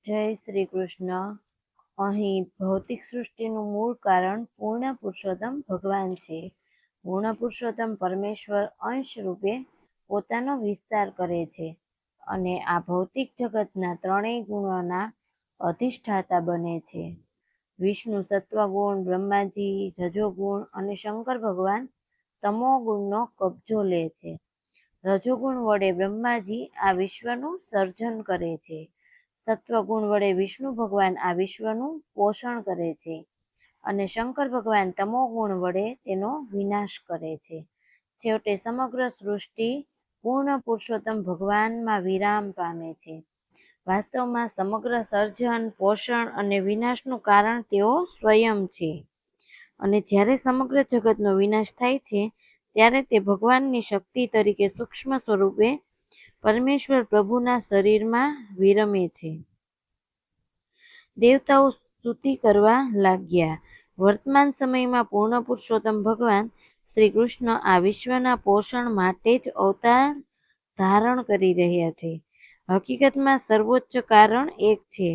જય શ્રી કૃષ્ણ. અહીં ભૌતિક સૃષ્ટિનું મૂળ કારણ પૂર્ણ પુરુષોત્તમ ભગવાન છે. પૂર્ણ પુરુષોત્તમ પરમેશ્વર અંશ રૂપે પોતાનો વિસ્તાર કરે છે અને આ ભૌતિક જગતના ત્રણેય ગુણોના અધિષ્ઠાતા બને છે. વિષ્ણુ સત્વગુણ, બ્રહ્માજી રજોગુણ અને શંકર ભગવાન તમોગુણનો કબજો લે છે. રજોગુણ વડે બ્રહ્માજી આ વિશ્વનું સર્જન કરે છે. સત્વગુણ વડે વિષ્ણુ ભગવાન આ વિશ્વનું પોષણ કરે છે અને શંકર ભગવાન તમોગુણ વડે તેનો વિનાશ કરે છે. છેવટે સમગ્ર સૃષ્ટિ પૂર્ણ પુરુષોત્તમ ભગવાનમાં વિરામ પામે છે. વાસ્તવમાં સમગ્ર સર્જન, પોષણ અને વિનાશનું કારણ તેઓ સ્વયં છે અને જ્યારે સમગ્ર જગતનો વિનાશ થાય છે ત્યારે તે ભગવાનની શક્તિ તરીકે સૂક્ષ્મ સ્વરૂપે પરમેશ્વર પ્રભુના શરીરમાં વિરમે છે. દેવતાઓ સ્તુતિ કરવા લાગ્યા. વર્તમાન સમયમાં પૂર્ણ પુરુષોત્તમ ભગવાન શ્રી કૃષ્ણ આ વિશ્વના પોષણ માટે જ અવતાર ધારણ કરી રહ્યા છે. હકીકતમાં સર્વોચ્ચ કારણ એક છે,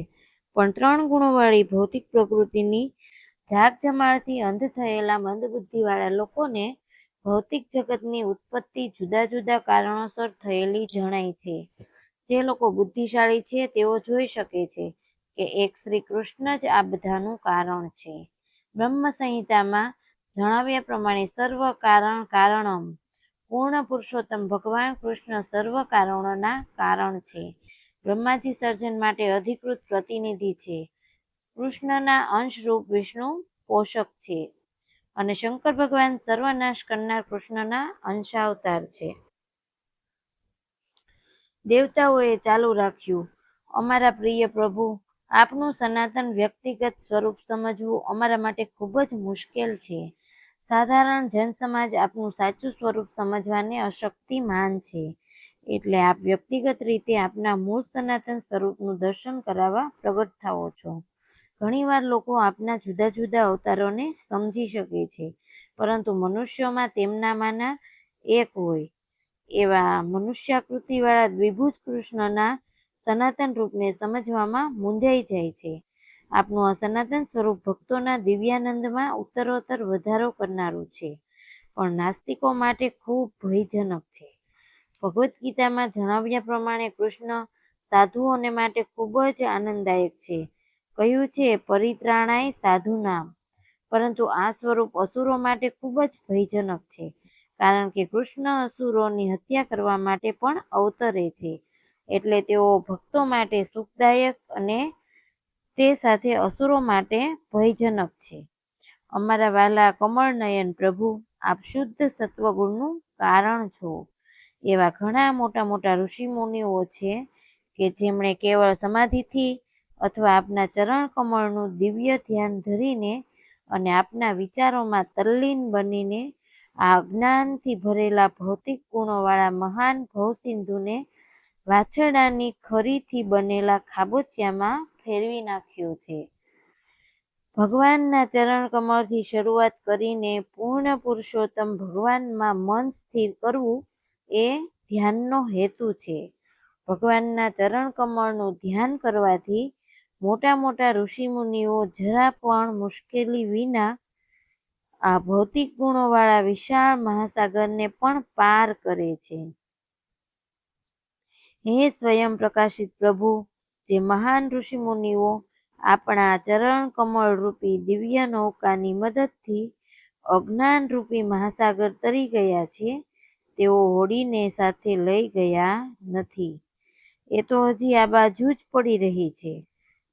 પણ ત્રણ ગુણોવાળી ભૌતિક પ્રકૃતિની જાગજમાળથી અંધ થયેલા મંદબુદ્ધિવાળા લોકોને ભૌતિક જગતની ઉત્પત્તિ જુદા જુદા કારણોસર થયેલી જણાય છે. જે લોકો બુદ્ધિશાળી છે તેઓ જોઈ શકે છે કે એક શ્રી કૃષ્ણ જ આ બધાનું કારણ છે. બ્રહ્મ સંહિતામાં જણાવ્યા પ્રમાણે સર્વ કારણ કારણમ, પૂર્ણ પુરુષોત્તમ ભગવાન કૃષ્ણ સર્વ કારણોના કારણ છે. બ્રહ્માજી સર્જન માટે અધિકૃત પ્રતિનિધિ છે. કૃષ્ણના અંશરૂપ વિષ્ણુ પોષક છે અને શંકર ભગવાન સર્વનાશ કરનાર કૃષ્ણના અંશાવતાર છે. દેવતાઓએ ચાલુ રાખ્યું, અમારા પ્રિય પ્રભુ, આપનું સનાતન વ્યક્તિગત સ્વરૂપ સમજવું અમારા માટે ખૂબ જ મુશ્કેલ છે. સાધારણ જનસમાજ આપનું સાચું સ્વરૂપ સમજવાને અશક્તિમાન છે. એટલે આપ વ્યક્તિગત રીતે આપના મૂળ સનાતન સ્વરૂપનું દર્શન કરાવવા પ્રગટ થાઓ છો. ઘણીવાર લોકો આપના જુદા જુદા અવતારોને સમજી શકે છે, પરંતુ મનુષ્યોમાં તેમનામાંના એક હોય એવા મનુષ્યાકૃતિવાળા દ્વિભુજ કૃષ્ણના સનાતન રૂપને સમજવામાં મૂંઝાઈ જાય છે. આપનું આ સનાતન સ્વરૂપ ભક્તોના દિવ્યાનંદમાં ઉત્તરોત્તર વધારો કરનારું છે, પણ નાસ્તિકો માટે ખૂબ ભયજનક છે. ભગવદ્ ગીતામાં જણાવ્યા પ્રમાણે કૃષ્ણ સાધુઓને માટે ખૂબ જ આનંદદાયક છે. કહ્યું છે પરિત્રાણાય સાધુનામ, પરંતુ આ સ્વરૂપ અસુરો માટે ખૂબ જ ભયજનક છે, કારણ કે કૃષ્ણ અસુરોની હત્યા કરવા માટે પણ અવતરે છે. એટલે તેઓ ભક્તો માટે સુખદાયક અને તે સાથે અસુરો માટે ભયજનક છે. અમારા વાલા કમળનયન પ્રભુ, આપ શુદ્ધ સત્વગુણનું કારણ છો. એવા ઘણા મોટા મોટા ઋષિમુનિઓ છે કે જેમણે કેવળ સમાધિથી અથવા આપના ચરણ કમળનું દિવ્ય ધ્યાન ધરીને અને આપના વિચારોમાં તલ્લીન બનીને આ અજ્ઞાનથી ભરેલા ભૌતિક ગુણોવાળા મહાન ભવસિંધુને વાછરડાની ખરીથી બનેલા ખાબોચિયામાં ફેરવી નાખ્યો છે. ભગવાનના ચરણ કમળથી શરૂઆત કરીને પૂર્ણ પુરુષોત્તમ ભગવાનમાં મન સ્થિર કરવું એ ધ્યાનનો હેતુ છે. ભગવાનના ચરણ કમળનું ધ્યાન કરવાથી મોટા મોટા ઋષિમુનિઓ જરા પણ મુશ્કેલી વિના આ ભૌતિક ગુણોવાળા વિશાળ મહાસાગરને પણ પાર કરે છે. હે સ્વયં પ્રકાશિત પ્રભુ, જે મહાન ઋષિમુનિઓ આપણા ચરણ કમળ રૂપી દિવ્ય નૌકાની મદદથી અજ્ઞાનરૂપી મહાસાગર તરી ગયા છે, તેઓ હોડીને સાથે લઈ ગયા નથી. એ તો હજી આ બાજુ જ પડી રહી છે.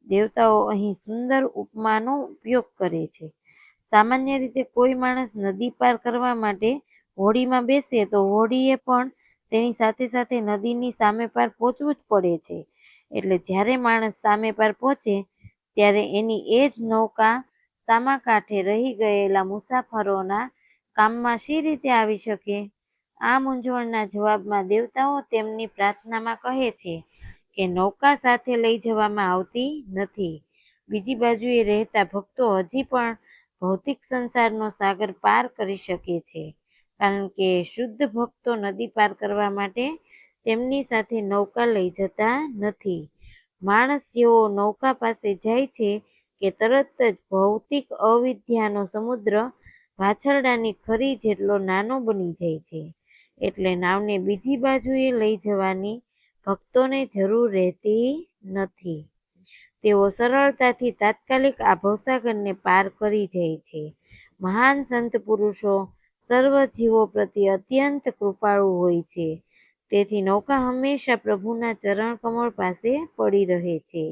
દેવતાઓ અહીં સુંદર ઉપમાનો ઉપયોગ કરે છે. સામાન્ય રીતે કોઈ માણસ નદી પાર કરવા માટે હોડીમાં બેસે તો હોડીએ પણ તેની સાથે સાથે નદીની સામે પાર પહોંચવું જ પડે છે. એટલે જ્યારે માણસ સામે પાર પહોંચે ત્યારે એની એ જ નૌકા સામા કાંઠે રહી ગયેલા મુસાફરોના કામમાં શી રીતે આવી શકે? આ મૂંઝવણના જવાબમાં દેવતાઓ તેમની પ્રાર્થનામાં કહે છે કે નૌકા સાથે લઈ જવામાં આવતી નથી. બીજી બાજુએ રહેતા ભક્તો હજી પણ ભૌતિક સંસારનો સાગર પાર કરી શકે છે, કારણ કે શુદ્ધ ભક્તો નદી પાર કરવા માટે તેમની સાથે નૌકા લઈ જતા નથી. માણસ જેવો નૌકા પાસે જાય છે કે તરત જ ભૌતિક અવિદ્યાનો સમુદ્ર વાછરડાની ખરી જેટલો નાનો બની જાય છે. એટલે નાવને બીજી બાજુએ લઈ જવાની ભક્તોને જરૂર રહેતી નથી. તેઓ સરળતાથી તાત્કાલિક આ ભવસાગરને પાર કરી જાય છે. મહાન સંત પુરુષો સર્વ જીવો પ્રત્યે અત્યંત કૃપાળુ હોય છે. તેથી નૌકા હંમેશા પ્રભુના ચરણ કમળ પાસે પડી રહે છે.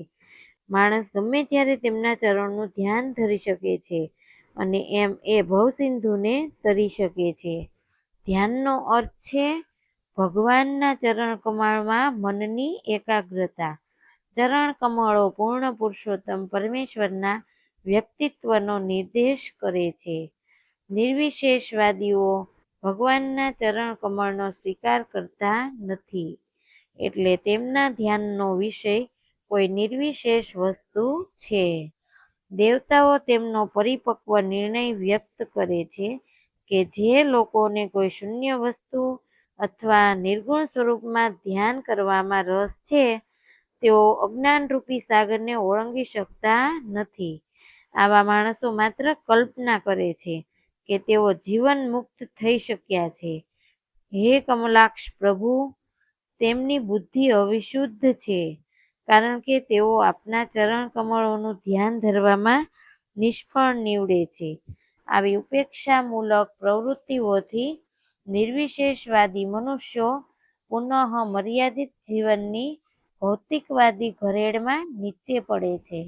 માણસ ગમે ત્યારે તેમના ચરણનું ધ્યાન ધરી શકે છે અને એમ એ ભવસિંધુને તરી શકે છે. ધ્યાનનો અર્થ છે ભગવાનના ચરણ કમળમાં મનની એકાગ્રતા. ચરણ કમળો પૂર્ણ પુરુષોત્તમ પરમેશ્વરના વ્યક્તિત્વનો નિર્દેશ કરે છે. નિર્વિશેષવાદીઓ ભગવાનના ચરણ કમળનો સ્વીકાર કરતા નથી, એટલે તેમના ધ્યાનનો વિષય કોઈ નિર્વિશેષ વસ્તુ છે. દેવતાઓ તેમનો પરિપક્વ નિર્ણય વ્યક્ત કરે છે કે જે લોકોને કોઈ શૂન્ય વસ્તુ અથવા નિર્ગુણ સ્વરૂપમાં ધ્યાન કરવામાં રસ છે, તેઓ અજ્ઞાનરૂપી સાગરને ઓળંગી શકતા નથી. આવા માણસો માત્ર કલ્પના કરે છે કે તેઓ જીવન મુક્ત થઈ શક્યા છે. હે કમલાક્ષ પ્રભુ, તેમની બુદ્ધિ અવિશુદ્ધ છે, કારણ કે તેઓ આપના ચરણ કમળોનું ધ્યાન ધરવામાં નિષ્ફળ નીવડે છે. આવી ઉપેક્ષામૂલક પ્રવૃત્તિઓથી નિર્વિશેષવાદી મનુષ્યો પુનઃ મર્યાદિત જીવનની ભૌતિકવાદી ઘરેડમાં નીચે પડે છે.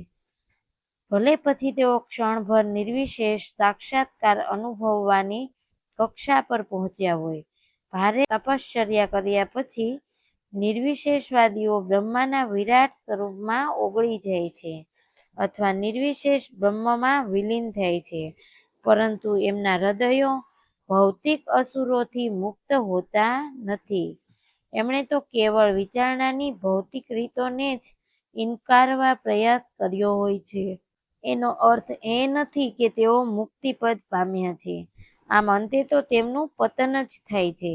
ભલે પછી તેઓ ક્ષણભર નિર્વિશેષ સાક્ષાત્કાર અનુભવવાની કક્ષા પર પહોંચ્યા હોય. ભારે તપશ્ચર્યા કર્યા પછી નિર્વિશેષવાદીઓ બ્રહ્માના વિરાટ સ્વરૂપમાં ઓગળી જાય છે અથવા નિર્વિશેષ બ્રહ્મમાં વિલીન થાય છે, પરંતુ એમના હૃદયો ભૌતિક અસુરોથી મુક્ત હોતા નથી. એમણે તો કેવળ વિચારણાની ભૌતિક રીતોને જ ઇનકારવા પ્રયાસ કર્યો હોય છે. એનો અર્થ એ નથી કે તેઓ મુક્તિપદ પામ્યા છે. આમ અંતે તો તેમનું પતન જ થાય છે.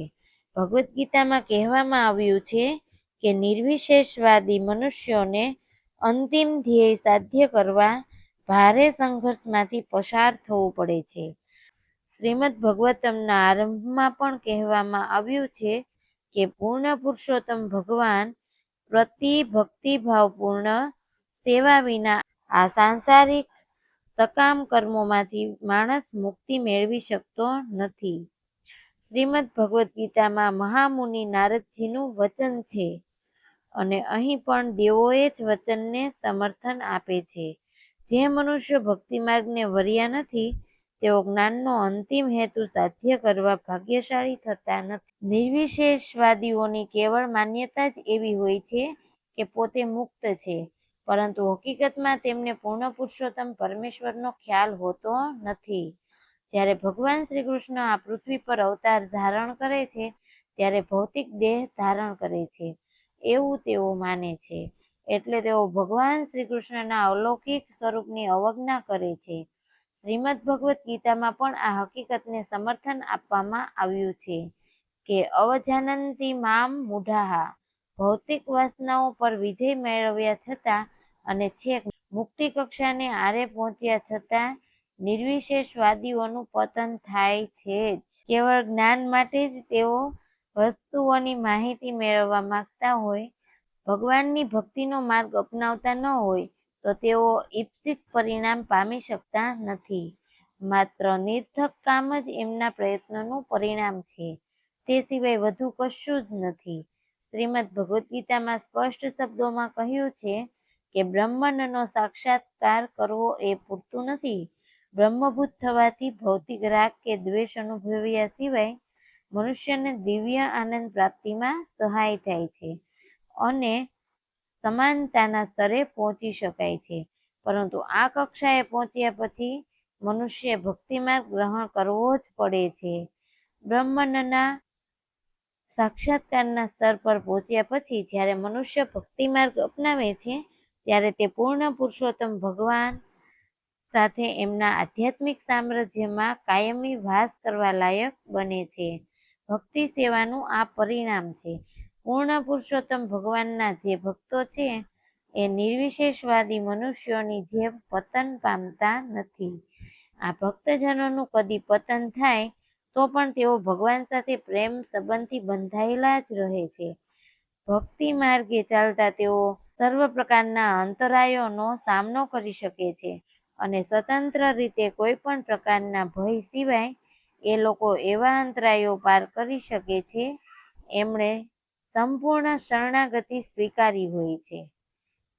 ભગવદ્ ગીતામાં કહેવામાં આવ્યું છે કે નિર્વિશેષવાદી મનુષ્યોને અંતિમ ધ્યેય સાધ્ય કરવા ભારે સંઘર્ષમાંથી પસાર થવું પડે છે. શ્રીમદ ભાગવતમના આરંભમાં પણ કહેવામાં આવ્યું છે કે પૂર્ણ પુરુષોત્તમ ભગવાન પ્રતિ ભક્તિભાવપૂર્ણ સેવા વિના આ સાંસારિક સકામ કર્મોમાંથી માણસ મુક્તિ મેળવી શકતો નથી. શ્રીમદ ભગવદ્ ગીતામાં મહામુનિ નારદજીનું વચન છે અને અહીં પણ દેવોએ જ વચનને સમર્થન આપે છે. જે મનુષ્યો ભક્તિ માર્ગને વર્યા નથી, તેઓ જ્ઞાનનો અંતિમ હેતુ સાધ્ય કરવા ભાગ્યશાળી થતા નથી. નિર્વિશેષવાદીઓની કેવળ માન્યતા જ એવી હોય છે કે પોતે મુક્ત છે, પરંતુ હકીકતમાં તેમને પૂર્ણ પુરુષોત્તમ પરમેશ્વરનો ખ્યાલ હોતો નથી. જ્યારે ભગવાન શ્રી કૃષ્ણ આ પૃથ્વી પર અવતાર ધારણ કરે છે, ત્યારે ભૌતિક દેહ ધારણ કરે છે એવું તેઓ માને છે. એટલે તેઓ ભગવાન શ્રી કૃષ્ણના અલૌકિક સ્વરૂપની અવજ્ઞા કરે છે. શ્રીમદ ભગવદ્ ગીતામાં પણ આ હકીકતને સમર્થન આપવામાં આવ્યું છે કે અવજાનંતિ મામ મૂઢાઃ, ભૌતિક વાસનાઓ પર વિજય મેળવ્યા છતાં અને છેક મુક્તિ કક્ષાને આરે પહોંચ્યા છતાં નિર્વિશેષવાદીઓનું પતન થાય છે જ. કેવળ જ્ઞાન માટે જ તેઓ વસ્તુઓની માહિતી મેળવવા માંગતા હોય, ભગવાનની ભક્તિનો માર્ગ અપનાવતા ન હોય, તો તેઓ ઈપ્સિત પરિણામ પામી શકતા નથી. માત્ર નિરર્થક કામ જ એમના પ્રયત્નનું પરિણામ છે, તે સિવાય વધુ કશું જ નથી. શ્રીમદ ભગવદ્ ગીતામાં સ્પષ્ટ શબ્દોમાં કહ્યું છે કે બ્રહ્મનનો સાક્ષાત્કાર કરવો એ પૂરતું નથી. બ્રહ્મભૂત થવાથી ભૌતિક રાગ કે દ્વેષ અનુભવ્યા સિવાય મનુષ્યને દિવ્ય આનંદ પ્રાપ્તિમાં સહાય થાય છે અને સમાનતાના સ્તરે પહોંચી શકાય છે. પરંતુ આ કક્ષાએ પહોંચ્યા પછી મનુષ્ય ભક્તિમાર્ગ ગ્રહણ કરવો જ પડે છે. બ્રહ્મનના સાક્ષાત્કારના સ્તર પર પહોંચ્યા પછી જ્યારે મનુષ્ય ભક્તિમાર્ગ અપનાવે છે, ત્યારે તે પૂર્ણ પુરુષોત્તમ ભગવાન સાથે એમના આધ્યાત્મિક સામ્રાજ્યમાં કાયમી વાસ કરવા લાયક બને છે. ભક્તિ સેવાનું આ પરિણામ છે. પૂર્ણ પુરુષોત્તમ ભગવાનના જે ભક્તો છે, એ નિર્વિશેષવાદી મનુષ્યોની જેમ પતન પામતા નથી. આ ભક્તજનોનું કદી પતન થાય તો પણ તેઓ ભગવાન સાથે પ્રેમ સંબંધથી બંધાયેલા જ રહે છે. ભક્તિ માર્ગે ચાલતા તેઓ સર્વ પ્રકારના અંતરાયોનો સામનો કરી શકે છે અને સ્વતંત્ર રીતે કોઈ પણ પ્રકારના ભય સિવાય એ લોકો એવા અંતરાયો પાર કરી શકે છે એમણે સંપૂર્ણ શરણાગતિ સ્વીકારી હોય છે.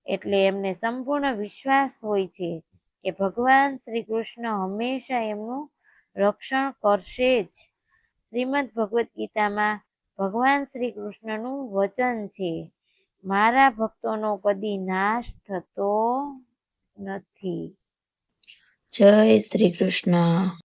એટલે એમને સંપૂર્ણ વિશ્વાસ હોય છે કે ભગવાન શ્રી કૃષ્ણ હંમેશા એમનું રક્ષણ કરશે જ. શ્રીમદ ભગવદ્ ગીતામાં ભગવાન શ્રી કૃષ્ણનું વચન છે, મારા ભક્તોનો કદી નાશ થતો નથી. જય શ્રી કૃષ્ણ.